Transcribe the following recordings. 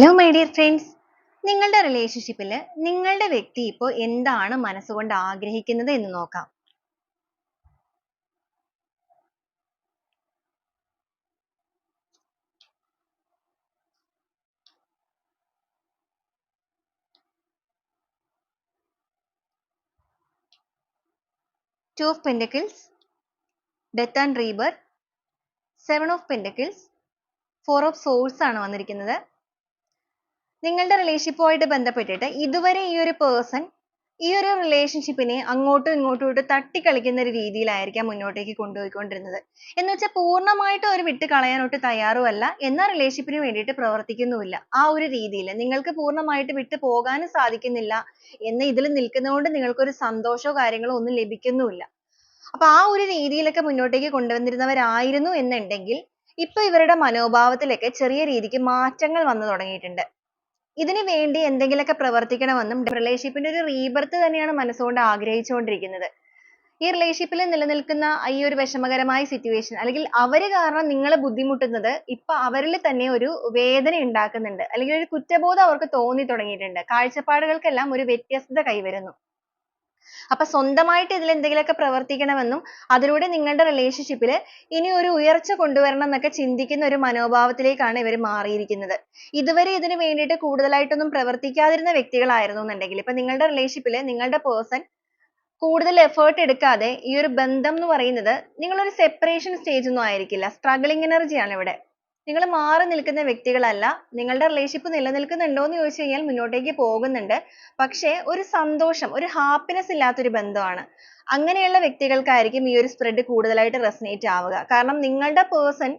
Hello my dear friends, നിങ്ങളുടെ റിലേഷൻഷിപ്പിൽ നിങ്ങളുടെ വ്യക്തി ഇപ്പോൾ എന്താണ് മനസ്സുകൊണ്ട് ആഗ്രഹിക്കുന്നത് എന്ന് നോക്കാം. Two of pentacles, death and rebirth, 7 of pentacles, 4 of souls ആണ് വന്നിരിക്കുന്നത്. നിങ്ങളുടെ റിലേഷൻഷിപ്പുമായിട്ട് ബന്ധപ്പെട്ടിട്ട് ഇതുവരെ ഈ ഒരു പേഴ്സൺ ഈ ഒരു റിലേഷൻഷിപ്പിനെ അങ്ങോട്ടും ഇങ്ങോട്ടും തട്ടിക്കളിക്കുന്ന ഒരു രീതിയിലായിരിക്കാം മുന്നോട്ടേക്ക് കൊണ്ടുപോയിക്കൊണ്ടിരുന്നത്. എന്ന് വെച്ചാൽ പൂർണ്ണമായിട്ടും അവർ വിട്ട് കളയാനൊട്ട് തയ്യാറുമല്ല, എന്നാൽ റിലേഷൻഷിപ്പിന് വേണ്ടിയിട്ട് പ്രവർത്തിക്കുന്നുമില്ല. ആ ഒരു രീതിയിൽ നിങ്ങൾക്ക് പൂർണ്ണമായിട്ട് വിട്ടു പോകാനും സാധിക്കുന്നില്ല എന്ന് ഇതിൽ നിൽക്കുന്നതുകൊണ്ട് നിങ്ങൾക്കൊരു സന്തോഷമോ കാര്യങ്ങളോ ഒന്നും ലഭിക്കുന്നുമില്ല. അപ്പൊ ആ ഒരു രീതിയിലൊക്കെ മുന്നോട്ടേക്ക് കൊണ്ടുവന്നിരുന്നവരായിരുന്നു എന്നുണ്ടെങ്കിൽ ഇപ്പൊ ഇവരുടെ മനോഭാവത്തിലൊക്കെ ചെറിയ രീതിക്ക് മാറ്റങ്ങൾ വന്നു തുടങ്ങിയിട്ടുണ്ട്. ഇതിനു വേണ്ടി എന്തെങ്കിലുമൊക്കെ പ്രവർത്തിക്കണമെന്നും റിലേഷൻഷിപ്പിന്റെ ഒരു റീബർത്ത് തന്നെയാണ് മനസ്സുകൊണ്ട് ആഗ്രഹിച്ചുകൊണ്ടിരിക്കുന്നത്. ഈ റിലേഷൻഷിപ്പിൽ നിലനിൽക്കുന്ന ഈ ഒരു വിഷമകരമായ സിറ്റുവേഷൻ അല്ലെങ്കിൽ അവര് കാരണം നിങ്ങൾ ബുദ്ധിമുട്ടുന്നത് ഇപ്പൊ അവരിൽ തന്നെ ഒരു വേദന ഉണ്ടാക്കുന്നുണ്ട്, അല്ലെങ്കിൽ ഒരു കുറ്റബോധം അവർക്ക് തോന്നി തുടങ്ങിയിട്ടുണ്ട്. കാഴ്ചപ്പാടുകൾക്കെല്ലാം ഒരു വ്യത്യസ്തത കൈവരുന്നു. അപ്പൊ സ്വന്തമായിട്ട് ഇതിൽ എന്തെങ്കിലുമൊക്കെ പ്രവർത്തിക്കണമെന്നും അതിലൂടെ നിങ്ങളുടെ റിലേഷൻഷിപ്പിൽ ഇനി ഒരു ഉയർച്ച കൊണ്ടുവരണം എന്നൊക്കെ ചിന്തിക്കുന്ന ഒരു മനോഭാവത്തിലേക്കാണ് ഇവർ മാറിയിരിക്കുന്നത്. ഇതുവരെ ഇതിനു വേണ്ടിയിട്ട് കൂടുതലായിട്ടൊന്നും പ്രവർത്തിക്കാതിരുന്ന വ്യക്തികളായിരുന്നു എന്നുണ്ടെങ്കിൽ ഇപ്പൊ നിങ്ങളുടെ റിലേഷൻഷിപ്പിൽ നിങ്ങളുടെ പേഴ്സൺ കൂടുതൽ എഫേർട്ട് എടുക്കാതെ ഈ ഒരു ബന്ധം എന്ന് പറയുന്നത് നിങ്ങളൊരു സെപ്പറേഷൻ സ്റ്റേജ് ഒന്നും ആയിരിക്കില്ല. സ്ട്രഗ്ലിംഗ് എനർജിയാണ് ഇവിടെ. നിങ്ങൾ മാറി നിൽക്കുന്ന വ്യക്തികളല്ല. നിങ്ങളുടെ റിലേഷൻഷിപ്പ് നിലനിൽക്കുന്നുണ്ടോ എന്ന് ചോദിച്ചു കഴിഞ്ഞാൽ മുന്നോട്ടേക്ക് പോകുന്നുണ്ട്. പക്ഷേ ഒരു സന്തോഷം, ഒരു ഹാപ്പിനെസ് ഇല്ലാത്തൊരു ബന്ധമാണ്. അങ്ങനെയുള്ള വ്യക്തികൾക്കായിരിക്കും ഈ ഒരു സ്പ്രെഡ് കൂടുതലായിട്ട് റെസനേറ്റ് ആവുക. കാരണം നിങ്ങളുടെ പേഴ്സൺ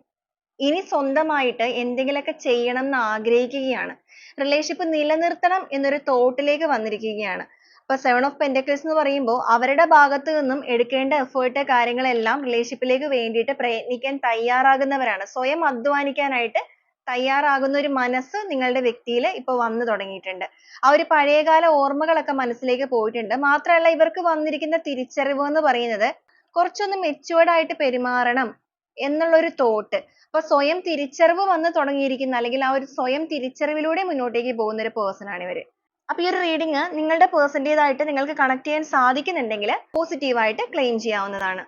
ഇനി സ്വന്തമായിട്ട് എന്തെങ്കിലുമൊക്കെ ചെയ്യണം എന്ന് ആഗ്രഹിക്കുകയാണ്. റിലേഷൻഷിപ്പ് നിലനിർത്തണം എന്നൊരു തോട്ടിലേക്ക് വന്നിരിക്കുകയാണ്. ഇപ്പൊ 7 ഓഫ് പെന്റക്കിൾസ് എന്ന് പറയുമ്പോൾ അവരുടെ ഭാഗത്ത് നിന്നും എടുക്കേണ്ട എഫേർട്ട് കാര്യങ്ങളെല്ലാം റിലേഷൻഷിപ്പിലേക്ക് വേണ്ടിയിട്ട് പ്രയത്നിക്കാൻ തയ്യാറാകുന്നവരാണ്. സ്വയം അധ്വാനിക്കാനായിട്ട് തയ്യാറാകുന്ന ഒരു മനസ്സ് നിങ്ങളുടെ വ്യക്തിയിൽ ഇപ്പൊ വന്നു തുടങ്ങിയിട്ടുണ്ട്. ആ ഒരു പഴയകാല ഓർമ്മകളൊക്കെ മനസ്സിലേക്ക് പോയിട്ടുണ്ട്. മാത്രമല്ല ഇവർക്ക് വന്നിരിക്കുന്ന തിരിച്ചറിവ് എന്ന് പറയുന്നത് കുറച്ചൊന്ന് മെച്ചുവേർഡ് ആയിട്ട് പെരുമാറണം എന്നുള്ളൊരു തോട്ട്. അപ്പൊ സ്വയം തിരിച്ചറിവ് വന്ന് തുടങ്ങിയിരിക്കുന്ന അല്ലെങ്കിൽ ആ ഒരു സ്വയം തിരിച്ചറിവിലൂടെ മുന്നോട്ടേക്ക് പോകുന്ന ഒരു പേഴ്സൺ ആണ് ഇവര്. അപ്പൊ ഈ ഒരു റീഡിങ് നിങ്ങളുടെ പേഴ്സന്റേതായിട്ട് നിങ്ങൾക്ക് കണക്ട് ചെയ്യാൻ സാധിക്കുന്നുണ്ടെങ്കിൽ പോസിറ്റീവായിട്ട് ക്ലെയിം ചെയ്യാവുന്നതാണ്.